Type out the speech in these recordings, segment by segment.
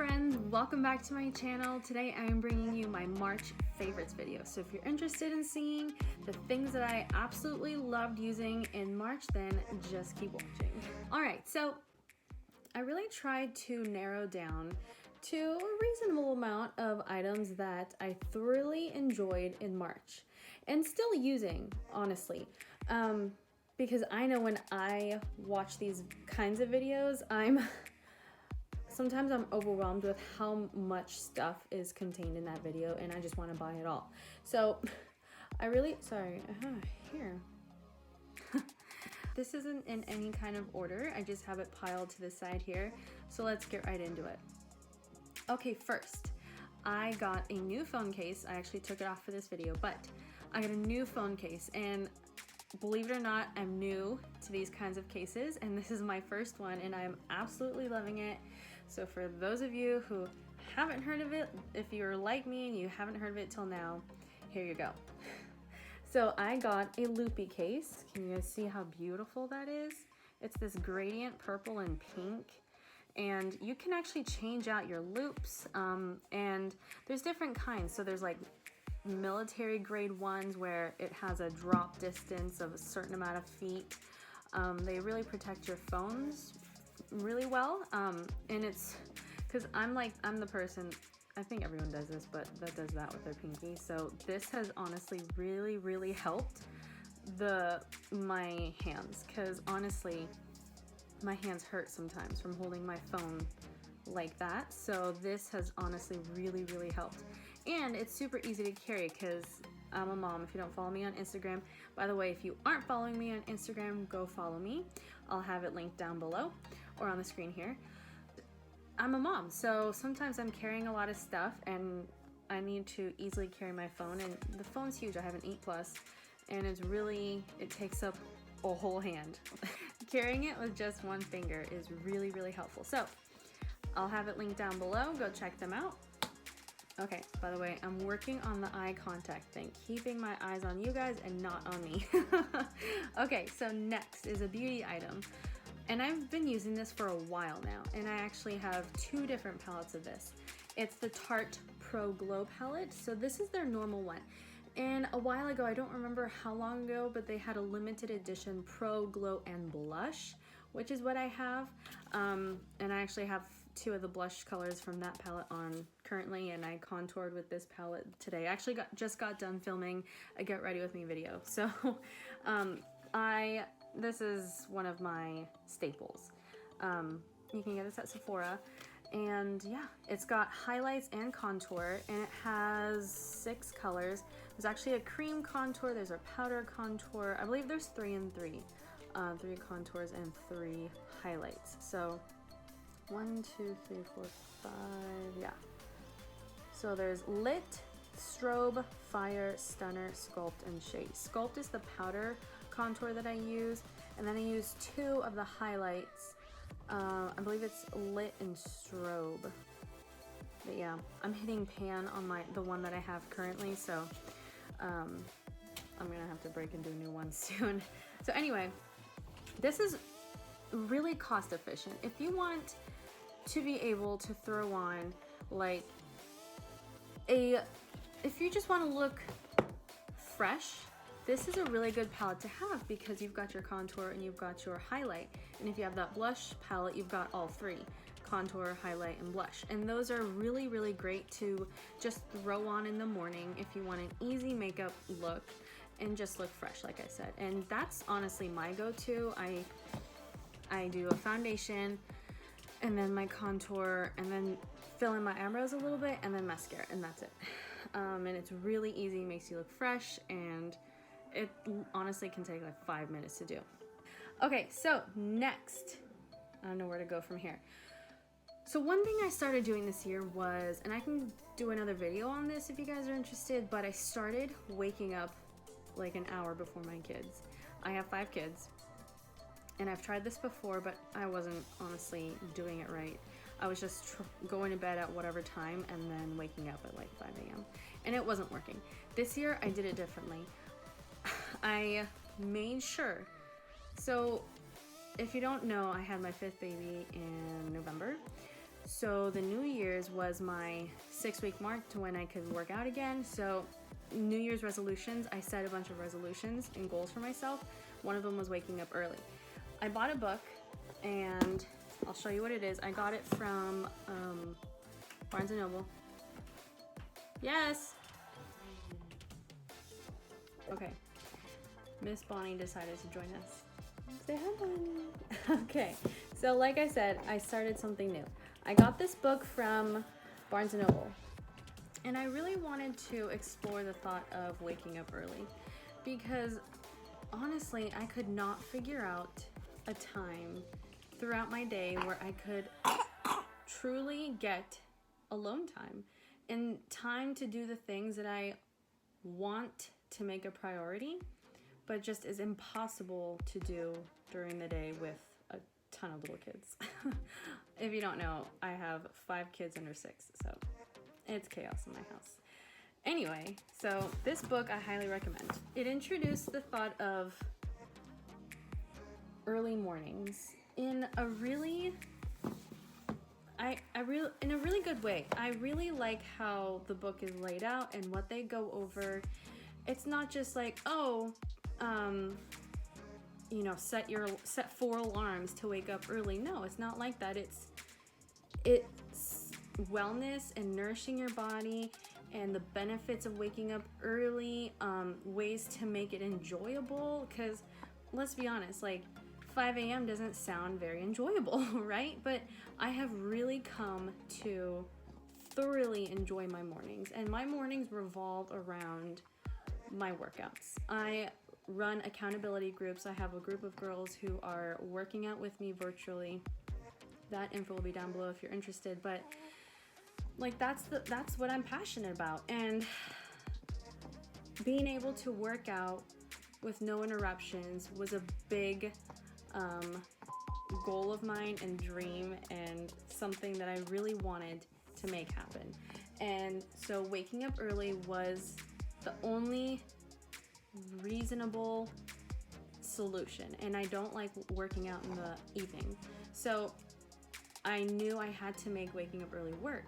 friends, welcome back to my channel. Today I am bringing you my March favorites video. So if you're interested in seeing the things that I absolutely loved using in March, then just keep watching. Alright, so I really tried to narrow down to a reasonable amount of items that I thoroughly enjoyed in March and still using, honestly. Because I know when I watch these kinds of videos, sometimes I'm overwhelmed with how much stuff is contained in that video and I just want to buy it all. So here. This isn't in any kind of order. I just have it piled to the side here. So let's get right into it. Okay, first, I got a new phone case. I actually took it off for this video, but I got a new phone case, and believe it or not, I'm new to these kinds of cases, and this is my first one, and I'm absolutely loving it. So for those of you who haven't heard of it, if you're like me and you haven't heard of it till now, here you go. So I got a loopy case. Can you guys see how beautiful that is? It's this gradient purple and pink, and you can actually change out your loops, and there's different kinds. So there's like military grade ones where it has a drop distance of a certain amount of feet. They really protect your phones really well, and it's because I'm the person, I think everyone does this, but that does that with their pinky. So this has honestly really helped my hands, because honestly my hands hurt sometimes from holding my phone like that. So this has honestly really helped, and it's super easy to carry because I'm a mom. If you don't follow me on Instagram, by the way, if you aren't following me on Instagram, go follow me. I'll have it linked down below or on the screen here. I'm a mom, so sometimes I'm carrying a lot of stuff and I need to easily carry my phone, and the phone's huge. I have an 8 Plus, and it takes up a whole hand. Carrying it with just one finger is really helpful. So I'll have it linked down below. Go check them out. Okay, by the way, I'm working on the eye contact thing, keeping my eyes on you guys and not on me. Okay, so next is a beauty item. And I've been using this for a while now, and I actually have two different palettes of this. It's the Tarte Pro Glow palette. So this is their normal one. And a while ago, I don't remember how long ago, but they had a limited edition Pro Glow and Blush, which is what I have. And I actually have two of the blush colors from that palette on currently, and I contoured with this palette today. I actually just got done filming a Get Ready With Me video. So this is one of my staples. You can get this at Sephora. And yeah, it's got highlights and contour, and it has 6 colors. There's actually a cream contour, there's a powder contour. I believe there's 3 and 3. 3 contours and 3 highlights. So 1, 2, 3, 4, 5, yeah. So there's Lit, Strobe, Fire, Stunner, Sculpt, and Shade. Sculpt is the powder contour that I use, and then I use 2 of the highlights. I believe it's Lit and Strobe. But yeah, I'm hitting pan on the one that I have currently, so I'm gonna have to break into a new one soon. So anyway, this is really cost efficient. If you want to be able to throw on if you just want to look fresh, this is a really good palette to have because you've got your contour and you've got your highlight. And if you have that blush palette, you've got all 3, contour, highlight, and blush. And those are really great to just throw on in the morning if you want an easy makeup look and just look fresh, like I said. And that's honestly my go-to. I do a foundation and then my contour and then fill in my eyebrows a little bit and then mascara, and that's it. And it's really easy, makes you look fresh, and it honestly can take like 5 minutes to do. Okay, so next, I don't know where to go from here. So one thing I started doing this year was, and I can do another video on this if you guys are interested, but I started waking up like an hour before my kids. I have 5 kids, and I've tried this before, but I wasn't honestly doing it right. I was just going to bed at whatever time and then waking up at like 5 a.m. and it wasn't working. This year I did it differently. I made sure. So if you don't know, I had my 5th baby in November. So the New Year's was my 6-week mark to when I could work out again. So New Year's resolutions, I set a bunch of resolutions and goals for myself. One of them was waking up early. I bought a book, and I'll show you what it is. I got it from Barnes & Noble. Yes. Okay. Miss Bonnie decided to join us. Say hi, Bonnie. Okay. So like I said, I started something new. I got this book from Barnes & Noble. And I really wanted to explore the thought of waking up early. Because honestly, I could not figure out a time throughout my day where I could truly get alone time and time to do the things that I want to make a priority, but just is impossible to do during the day with a ton of little kids. If you don't know, I have 5 kids under 6, so it's chaos in my house. Anyway, so this book I highly recommend. It introduced the thought of early mornings in a really in a really good way. I really like how the book is laid out and what they go over. It's not just like, oh, you know, set 4 alarms to wake up early. No, it's not like that. It's wellness and nourishing your body and the benefits of waking up early, ways to make it enjoyable, because let's be honest, like 5 a.m. doesn't sound very enjoyable, right? But I have really come to thoroughly enjoy my mornings, and my mornings revolve around my workouts. I run accountability groups. I have a group of girls who are working out with me virtually. That info will be down below if you're interested, but like that's what I'm passionate about. And being able to work out with no interruptions was a big goal of mine and dream, and something that I really wanted to make happen. And so waking up early was the only reasonable solution, and I don't like working out in the evening, so I knew I had to make waking up early work.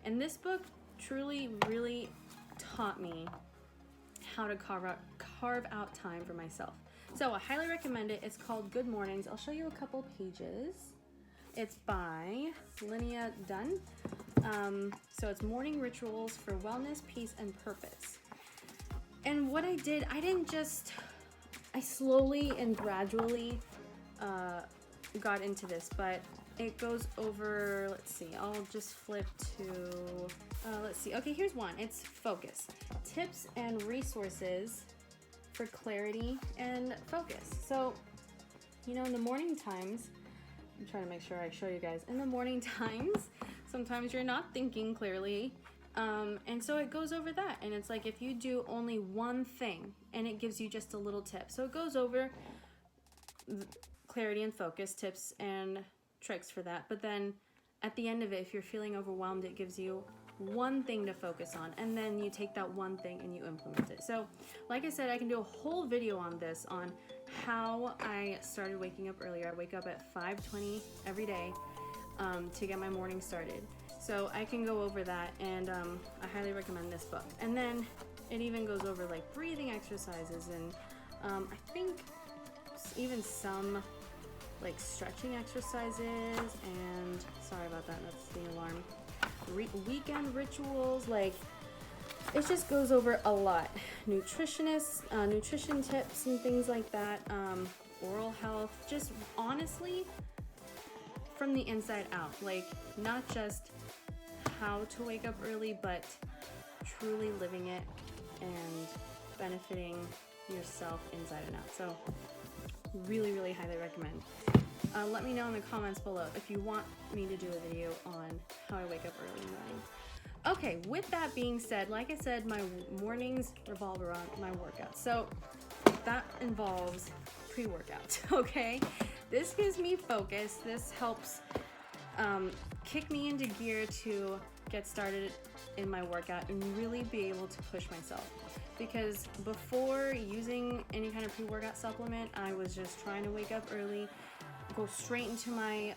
And this book truly really taught me how to carve out time for myself. So I highly recommend it. It's called Good Mornings. I'll show you a couple pages. It's by Linnea Dunn. So it's morning rituals for wellness, peace, and purpose. And what I did, I slowly and gradually got into this, but it goes over, let's see, I'll just flip to, let's see. Okay, here's one. It's focus. Tips and resources for clarity and focus. So, you know, in the morning times, I'm trying to make sure I show you guys. In the morning times, sometimes you're not thinking clearly. And so it goes over that. And it's like if you do only one thing, and it gives you just a little tip. So it goes over clarity and focus, tips and tricks for that. But then at the end of it, if you're feeling overwhelmed, it gives you one thing to focus on, and then you take that one thing and you implement it. So like I said, I can do a whole video on this, on how I started waking up earlier. I wake up at 5:20 every day to get my morning started. So I can go over that, and I highly recommend this book. And then it even goes over like breathing exercises, and I think even some like stretching exercises, and sorry about that, that's the alarm. Weekend rituals, like it just goes over a lot. Nutrition tips and things like that, oral health, just honestly from the inside out, like not just how to wake up early, but truly living it and benefiting yourself inside and out. So really, really highly recommend. Let me know in the comments below if you want me to do a video on how I wake up early in the morning. Okay, with that being said, like I said, my mornings revolve around my workouts. So that involves pre-workout, okay? This gives me focus. This helps kick me into gear to get started in my workout and really be able to push myself. Because before using any kind of pre-workout supplement, I was just trying to wake up early, go straight into my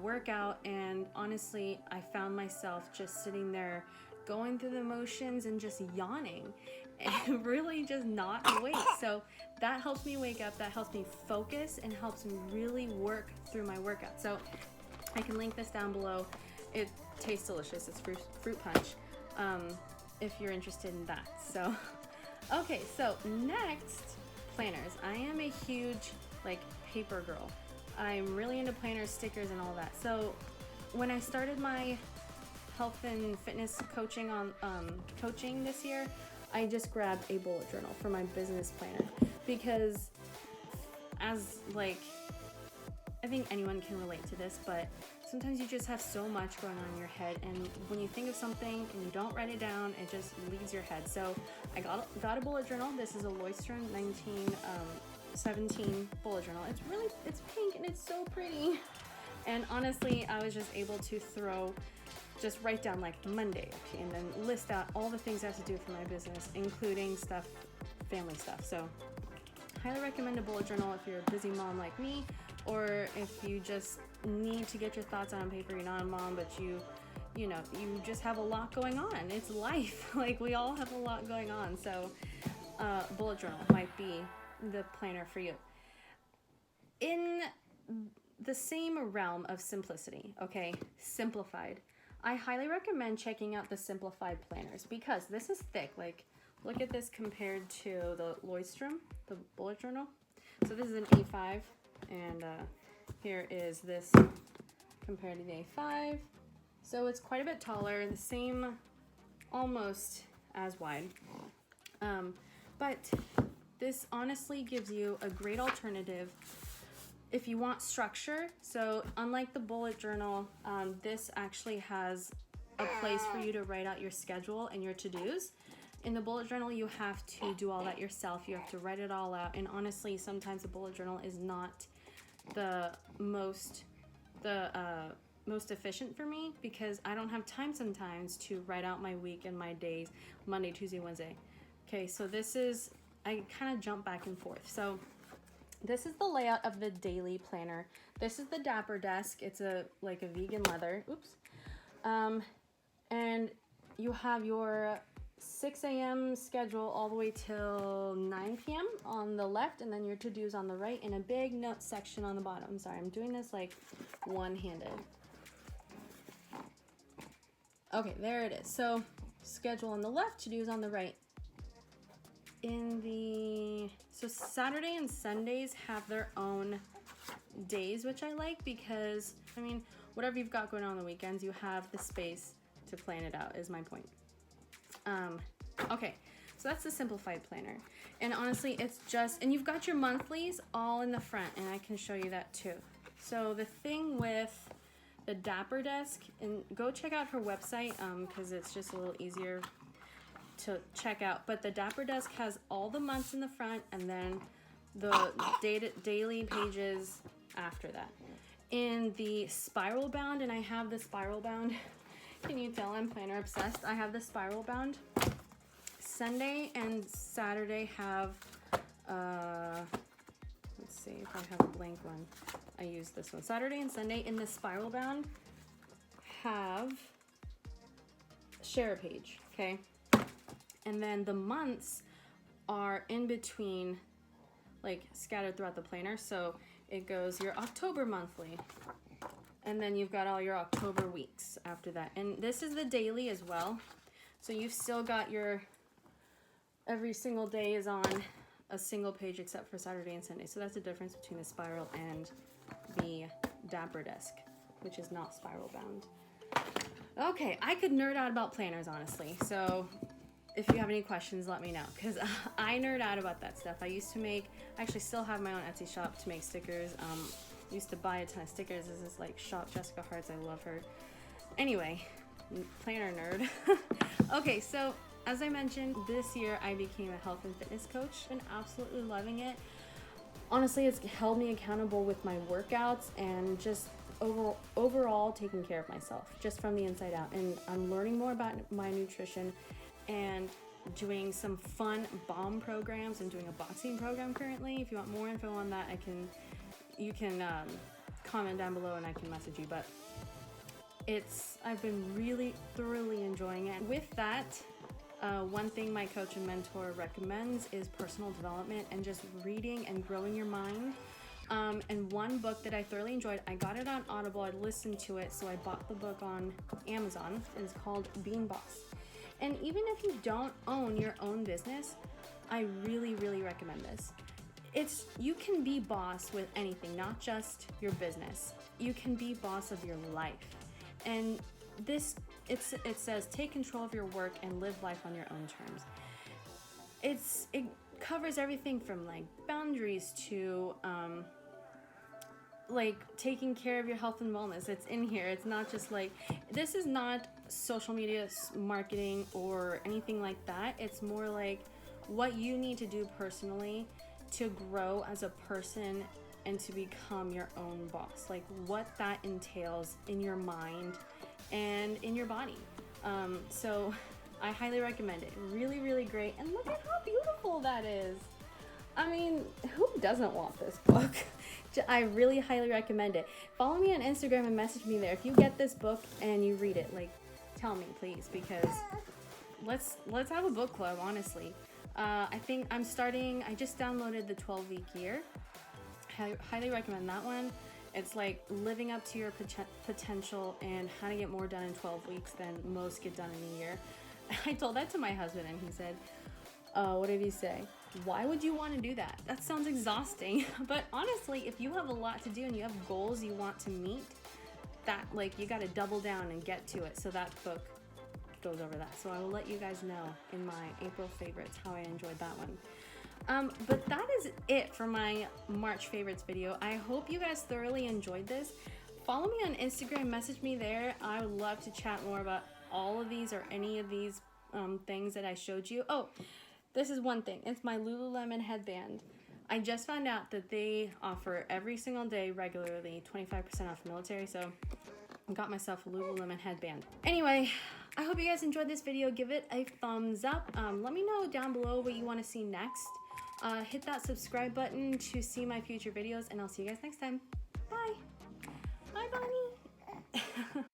workout, and honestly, I found myself just sitting there going through the motions and just yawning and really just not awake. So that helps me wake up, that helps me focus, and helps me really work through my workout. So I can link this down below. It tastes delicious. It's fruit punch, if you're interested in that. So okay, so next, planners. I am a huge paper girl. I'm really into planners, stickers, and all that. So when I started my health and fitness coaching this year, I just grabbed a bullet journal for my business planner, because I think anyone can relate to this, but sometimes you just have so much going on in your head, and when you think of something and you don't write it down, it just leaves your head. So I got a bullet journal. This is a Leuchtturm 1917 bullet journal. It's pink and it's so pretty. And honestly, I was just able to just write down Monday, okay, and then list out all the things I have to do for my business, including family stuff. So highly recommend a bullet journal if you're a busy mom like me, or if you just need to get your thoughts on paper. You're not a mom, but you just have a lot going on. It's life. We all have a lot going on. So bullet journal might be the planner for you. In the same realm of simplicity, okay, simplified, I highly recommend checking out the simplified planners, because this is thick. Look at this compared to the Leuchtturm, the bullet journal. So this is an A5, and here is this compared to the A5. So it's quite a bit taller, the same, almost as wide. But this honestly gives you a great alternative if you want structure. So unlike the bullet journal, this actually has a place for you to write out your schedule and your to-dos. In the bullet journal, you have to do all that yourself. You have to write it all out. And honestly, sometimes the bullet journal is not the most efficient for me, because I don't have time sometimes to write out my week and my days, Monday, Tuesday, Wednesday. Okay, so I kind of jump back and forth. So this is the layout of the daily planner. This is the Dapper Desk. It's a vegan leather. Oops. And you have your 6 a.m. schedule all the way till 9 p.m. on the left, and then your to-dos on the right, and a big note section on the bottom. Sorry, I'm doing this one-handed. Okay, there it is. So schedule on the left, to-dos on the right. So Saturday and Sundays have their own days, which I like, because whatever you've got going on the weekends, you have the space to plan it out, is my point. Okay, so that's the simplified planner. And honestly, and you've got your monthlies all in the front, and I can show you that too. So the thing with the Dapper Desk, and go check out her website, because it's just a little easier to check out. But the Dapper Desk has all the months in the front, and then the daily pages after that. In the spiral bound, and I have the spiral bound, can you tell I'm planner obsessed? I have the spiral bound. Sunday and Saturday have, let's see if I have a blank one. I use this one. Saturday and Sunday in the spiral bound have share a page, okay? And then the months are in between, scattered throughout the planner. So it goes your October monthly, and then you've got all your October weeks after that. And this is the daily as well. So you've still got every single day is on a single page except for Saturday and Sunday. So that's the difference between the spiral and the Dapper Desk, which is not spiral bound. Okay, I could nerd out about planners, honestly. So if you have any questions, let me know, because I nerd out about that stuff. I actually still have my own Etsy shop to make stickers. Used to buy a ton of stickers. This is shop Jessica Hearts. I love her. Anyway, planner nerd. Okay, so as I mentioned, this year I became a health and fitness coach, and absolutely loving it. Honestly, it's held me accountable with my workouts and just overall taking care of myself, just from the inside out. And I'm learning more about my nutrition and doing some fun bomb programs. I'm doing a boxing program currently. If you want more info on that, you can comment down below and I can message you, but I've been really thoroughly enjoying it. With that, one thing my coach and mentor recommends is personal development and just reading and growing your mind. And one book that I thoroughly enjoyed, I got it on Audible, I listened to it, so I bought the book on Amazon. It's called Being Boss. And even if you don't own your own business, I really, really recommend this. You can be boss with anything, not just your business. You can be boss of your life. And it says, take control of your work and live life on your own terms. It covers everything from like boundaries to like taking care of your health and wellness. It's in here. It's not just like, this is not social media marketing or anything like that. It's more like what you need to do personally to grow as a person and to become your own boss, like what that entails in your mind and in your body. So I highly recommend it. Really, really great. And look at how beautiful that is. I mean, who doesn't want this book? I really highly recommend it. Follow me on Instagram and message me there. If you get this book and you read it, like, tell me, please, because let's have a book club, honestly. I think I just downloaded the 12-week year. I highly recommend that one. It's like living up to your potential and how to get more done in 12 weeks than most get done in a year. I told that to my husband and he said, what did he say? Why would you want to do that? That sounds exhausting. But honestly, if you have a lot to do and you have goals you want to meet, that like you got to double down and get to it. So that book goes over that. So I will let you guys know in my April favorites how I enjoyed that one. But that is it for my March favorites video. I hope you guys thoroughly enjoyed this. Follow me on Instagram, message me there. I would love to chat more about all of these or any of these things that I showed you. Oh, this is one thing. It's my Lululemon headband. I just found out that they offer every single day regularly 25% off military, so I got myself a Lululemon headband. Anyway, I hope you guys enjoyed this video. Give it a thumbs up. Let me know down below what you want to see next. Hit that subscribe button to see my future videos, and I'll see you guys next time. Bye. Bye, Bonnie.